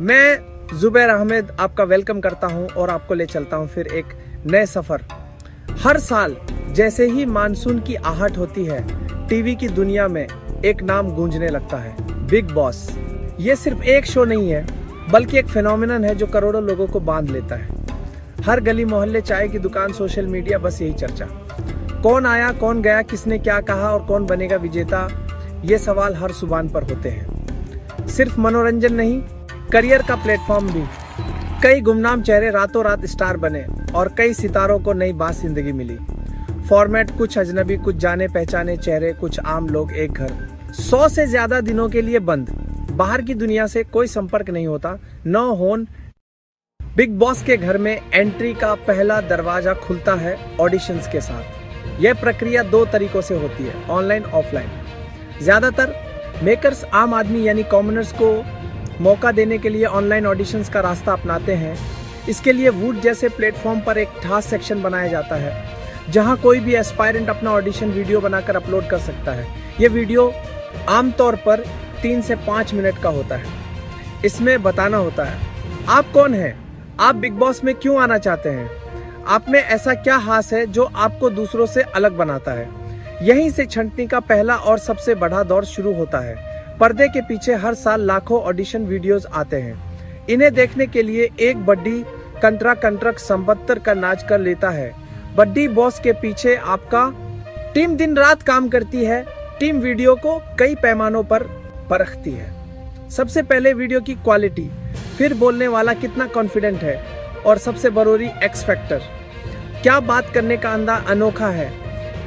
मैं जुबैर अहमद आपका वेलकम करता हूं और आपको ले चलता हूं फिर एक नए सफर। हर साल जैसे ही मानसून की आहट होती है, टीवी की दुनिया में एक नाम गूंजने लगता है, बिग बॉस। ये सिर्फ एक शो नहीं है, बल्कि एक फिनोमिनन है जो करोड़ों लोगों को बांध लेता है। हर गली मोहल्ले, चाय की दुकान, सोशल मीडिया, बस यही चर्चा। कौन आया, कौन गया, किसने क्या कहा और कौन बनेगा विजेता, ये सवाल हर जुबान पर होते हैं। सिर्फ मनोरंजन नहीं, करियर का प्लेटफॉर्म भी। कई गुमनाम चेहरे रातों रात स्टार बने और कई सितारों को नई बात जिंदगी मिली। फॉर्मेट कुछ अजनबी, कुछ जाने पहचाने चेहरे, कुछ आम लोग, एक घर 100 से ज्यादा दिनों के लिए बंद। बाहर की दुनिया से कोई संपर्क नहीं होता, न होन। बिग बॉस के घर में एंट्री का पहला दरवाजा खुलता है ऑडिशंस के साथ। यह प्रक्रिया 2 तरीकों से होती है, ऑनलाइन, ऑफलाइन। ज्यादातर मेकर्स आम आदमी यानी कॉमनर्स को मौका देने के लिए ऑनलाइन ऑडिशंस का रास्ता अपनाते हैं। इसके लिए वूट जैसे प्लेटफॉर्म पर एक खास सेक्शन बनाया जाता है, जहां कोई भी एस्पायरेंट अपना ऑडिशन वीडियो बनाकर अपलोड कर सकता है। ये वीडियो आमतौर पर 3 से 5 मिनट का होता है। इसमें बताना होता है आप कौन हैं, आप बिग बॉस में क्यों आना चाहते हैं, आप में ऐसा क्या खास है जो आपको दूसरों से अलग बनाता है। यहीं से छंटनी का पहला और सबसे बड़ा दौर शुरू होता है। पर्दे के पीछे हर साल लाखों ऑडिशन वीडियोस आते हैं। इन्हें देखने के लिए एक बड्डी कंट्रक संबत्तर का नाच कर लेता है। बड्डी बॉस के पीछे आपका टीम दिन रात काम करती है। टीम वीडियो को कई पैमानों पर परखती है। सबसे पहले वीडियो की क्वालिटी, फिर बोलने वाला कितना कॉन्फिडेंट है, और सबसे जरूरी एक्स फैक्टर, क्या बात करने का अंदाज अनोखा है,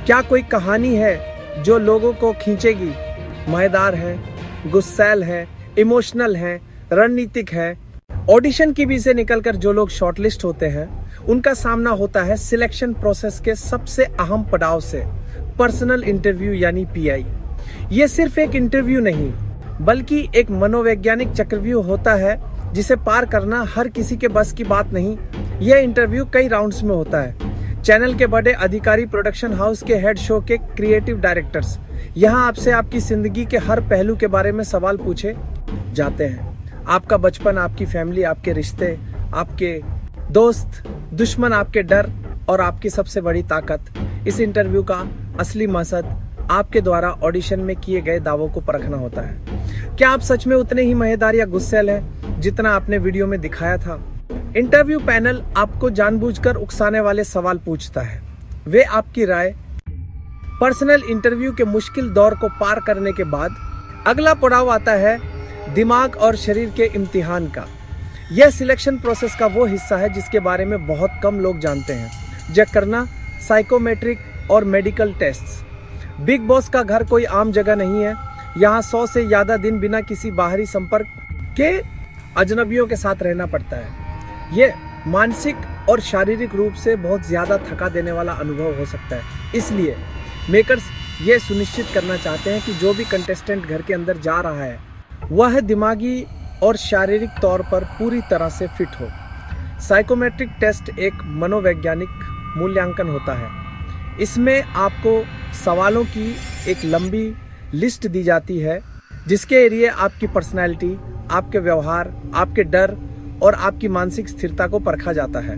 क्या कोई कहानी है जो लोगों को खींचेगी। मजेदार है, गुस्सैल है, इमोशनल है, रणनीतिक है। ऑडिशन की भी से निकलकर जो लोग शॉर्टलिस्ट होते हैं, उनका सामना होता है सिलेक्शन प्रोसेस के सबसे अहम पड़ाव से, पर्सनल इंटरव्यू यानी पीआई। ये सिर्फ एक इंटरव्यू नहीं, बल्कि एक मनोवैज्ञानिक चक्रव्यूह होता है जिसे पार करना हर किसी के बस की बात नहीं। यह इंटरव्यू कई राउंड्स में होता है। चैनल के बड़े अधिकारी, प्रोडक्शन हाउस के हेड, शो के क्रिएटिव डायरेक्टर्स, यहाँ आपसे आपकी जिंदगी के हर पहलू के बारे में सवाल पूछे जाते हैं। आपका बचपन, आपकी फैमिली, आपके रिश्ते, आपके दोस्त, दुश्मन, आपके डर और आपकी सबसे बड़ी ताकत। इस इंटरव्यू का असली मकसद आपके द्वारा ऑडिशन में किए गए दावों को परखना होता है। क्या आप सच में उतने ही मजेदार या गुस्सैल हैं जितना आपने वीडियो में दिखाया था। इंटरव्यू पैनल आपको जानबूझकर उकसाने वाले सवाल पूछता है। वे आपकी राय। पर्सनल इंटरव्यू के मुश्किल दौर को पार करने के बाद अगला पड़ाव आता है दिमाग और शरीर के इम्तिहान का। यह सिलेक्शन प्रोसेस का वो हिस्सा है जिसके बारे में बहुत कम लोग जानते हैं। चेक करना, साइकोमेट्रिक और मेडिकल टेस्ट्स। बिग बॉस का घर कोई आम जगह नहीं है। यहाँ 100 से ज्यादा दिन बिना किसी बाहरी संपर्क के अजनबियों के साथ रहना पड़ता है। ये मानसिक और शारीरिक रूप से बहुत ज्यादा थका देने वाला अनुभव हो सकता है। इसलिए मेकर्स ये सुनिश्चित करना चाहते हैं कि जो भी कंटेस्टेंट घर के अंदर जा रहा है, वह दिमागी और शारीरिक तौर पर पूरी तरह से फिट हो। साइकोमेट्रिक टेस्ट एक मनोवैज्ञानिक मूल्यांकन होता है। इसमें आपको सवालों की एक लंबी लिस्ट दी जाती है, जिसके एरिए आपकी पर्सनैलिटी, आपके व्यवहार, आपके डर और आपकी मानसिक स्थिरता को परखा जाता है।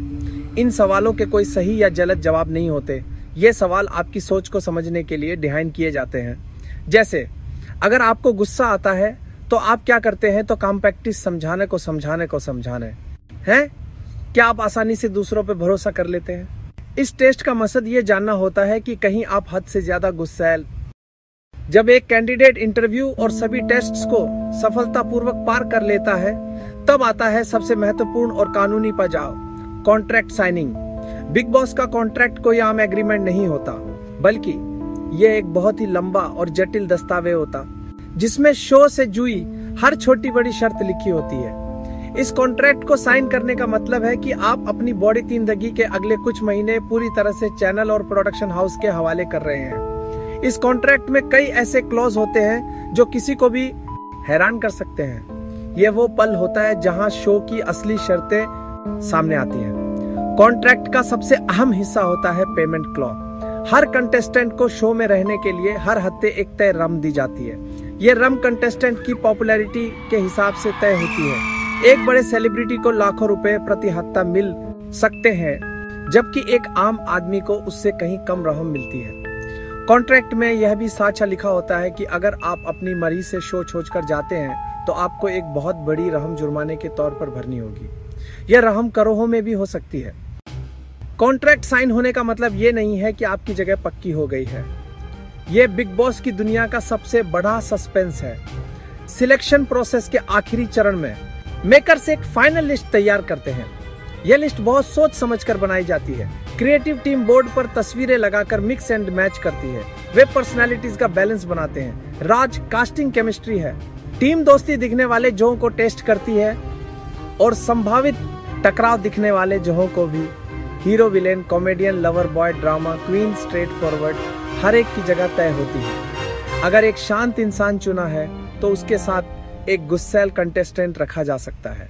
इन सवालों के कोई सही या गलत जवाब नहीं होते। ये सवाल आपकी सोच को समझने के लिए डिजाइन किए जाते हैं। जैसे अगर आपको गुस्सा आता है तो आप क्या करते हैं, तो कॉम्पैक्टिस समझाने हैं। क्या आप आसानी से दूसरों पर भरोसा कर लेते हैं। इस टेस्ट का मकसद ये जानना होता है कि कहीं आप हद से ज्यादा गुस्सैल। जब एक कैंडिडेट इंटरव्यू और सभी टेस्ट्स को सफलतापूर्वक पार कर लेता है, तब आता है सबसे महत्वपूर्ण और कानूनी पड़ाव, कॉन्ट्रैक्ट साइनिंग। बिग बॉस का कॉन्ट्रैक्ट कोई आम एग्रीमेंट नहीं होता, बल्कि यह एक बहुत ही लंबा और जटिल दस्तावेज होता, जिसमें शो से जुड़ी हर छोटी बड़ी शर्त लिखी होती है। इस कॉन्ट्रैक्ट को साइन करने का मतलब है कि आप अपनी बॉडी जिंदगी के अगले कुछ महीने पूरी तरह से चैनल और प्रोडक्शन हाउस के हवाले कर रहे हैं। इस कॉन्ट्रैक्ट में कई ऐसे क्लॉज होते हैं जो किसी को भी हैरान कर सकते हैं। यह वो पल होता है जहां शो की असली शर्तें सामने आती हैं। कॉन्ट्रैक्ट का सबसे अहम हिस्सा होता है पेमेंट क्लॉज। हर कंटेस्टेंट को शो में रहने के लिए हर हफ्ते एक तय रम दी जाती है। ये रम कंटेस्टेंट की पॉपुलैरिटी के हिसाब से तय होती है। एक बड़े सेलिब्रिटी को लाखों रुपए प्रति हफ्ता मिल सकते हैं, जबकि एक आम आदमी को उससे कहीं कम रकम मिलती है। कॉन्ट्रैक्ट में यह भी साचा लिखा होता है कि अगर आप अपनी मर्जी से शो छोड़कर जाते हैं तो आपको एक बहुत बड़ी रकम जुर्माने के तौर पर भरनी होगी। यह रकम करोड़ों में भी हो सकती है। कॉन्ट्रैक्ट साइन होने का मतलब ये नहीं है कि आपकी जगह पक्की हो गई है। ये बिग बॉस की दुनिया का सबसे बड़ा सस्पेंस है। सिलेक्शन प्रोसेस के आखिरी चरण में मेकर्स एक फाइनल लिस्ट तैयार करते हैं। यह लिस्ट बहुत सोच समझकर बनाई जाती है। क्रिएटिव टीम बोर्ड पर तस्वीरें लगाकर मिक्स एंड मैच करती है। वे पर्सनालिटीज का बैलेंस बनाते हैं। राज कास्टिंग केमिस्ट्री है। टीम दोस्ती दिखने वाले जोहों को टेस्ट करती है और संभावित टकराव दिखने वाले जोहों को भी। Hero, villain, comedian, lover boy, drama queen, straight forward, हर एक की जगह तय होती है। अगर एक शांत इंसान चुना है तो उसके साथ एक गुस्सैल कंटेस्टेंट रखा जा सकता है।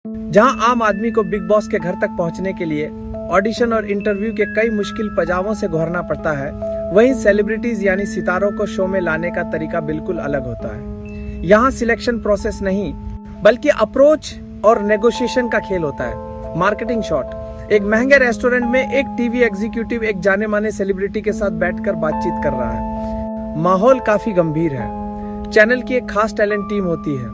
जहां आम आदमी को बिग बॉस के घर तक पहुंचने के लिए ऑडिशन और इंटरव्यू के कई मुश्किल पड़ावों से गुजरना पड़ता है, वहीं सेलिब्रिटीज यानी सितारों को शो में लाने का तरीका बिल्कुल अलग होता है। यहाँ सिलेक्शन प्रोसेस नहीं बल्कि अप्रोच और नेगोशिएशन का खेल होता है। मार्केटिंग शॉट, एक महंगे रेस्टोरेंट में एक टीवी एग्जीक्यूटिव एक जाने माने सेलिब्रिटी के साथ बैठकर बातचीत कर रहा है। माहौल काफी गंभीर है। चैनल की एक खास टैलेंट टीम होती है।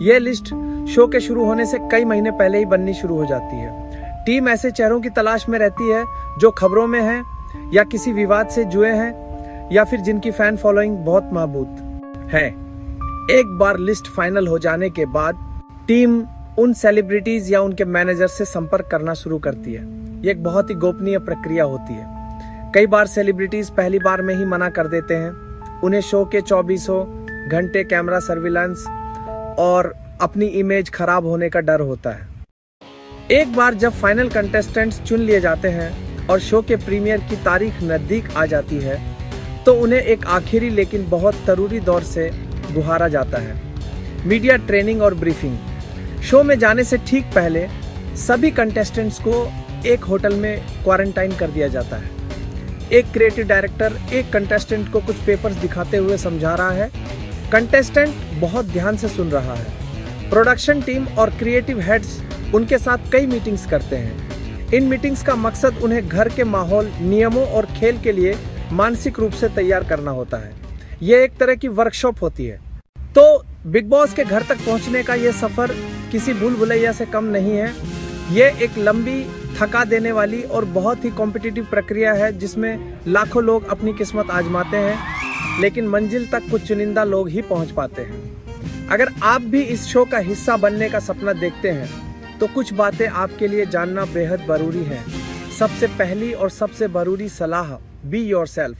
यह लिस्ट शो के शुरू होने से कई महीने पहले ही बननी शुरू हो जाती है। टीम ऐसे चेहरों की तलाश में रहती है जो खबरों में हैं या किसी विवाद से जुड़े हैं या फिर जिनकी फैन फॉलोइंग बहुत मजबूत है। एक बार लिस्ट फाइनल हो जाने के बाद टीम उन सेलिब्रिटीज या उनके मैनेजर से संपर्क करना शुरू करती है। ये एक बहुत ही गोपनीय प्रक्रिया होती है। कई बार सेलिब्रिटीज पहली बार में ही मना कर देते हैं। उन्हें शो के 24 घंटे कैमरा सर्विलांस और अपनी इमेज खराब होने का डर होता है। एक बार जब फाइनल कंटेस्टेंट्स चुन लिए जाते हैं और शो के प्रीमियर की तारीख नजदीक आ जाती है तो उन्हें एक आखिरी लेकिन बहुत जरूरी दौर से गुहारा जाता है। मीडिया ट्रेनिंग और ब्रीफिंग। शो में जाने से ठीक पहले सभी कंटेस्टेंट्स को एक होटल में क्वारंटाइन कर दिया जाता है। एक क्रिएटिव डायरेक्टर एक कंटेस्टेंट को कुछ पेपर्स दिखाते हुए समझा रहा है। कंटेस्टेंट बहुत ध्यान से सुन रहा है। प्रोडक्शन टीम और क्रिएटिव हेड्स उनके साथ कई मीटिंग्स करते हैं। इन मीटिंग्स का मकसद उन्हें घर के माहौल, नियमों और खेल के लिए मानसिक रूप से तैयार करना होता है। यह एक तरह की वर्कशॉप होती है। तो बिग बॉस के घर तक पहुंचने का यह सफर किसी भूल भुलैया से कम नहीं है। यह एक लंबी, थका देने वाली और बहुत ही कॉम्पिटिटिव प्रक्रिया है जिसमें लाखों लोग अपनी किस्मत आजमाते हैं, लेकिन मंजिल तक कुछ चुनिंदा लोग ही पहुंच पाते हैं। अगर आप भी इस शो का हिस्सा बनने का सपना देखते हैं तो कुछ बातें आपके लिए जानना बेहद जरूरी है। सबसे पहली और सबसे जरूरी सलाह, बी योरसेल्फ।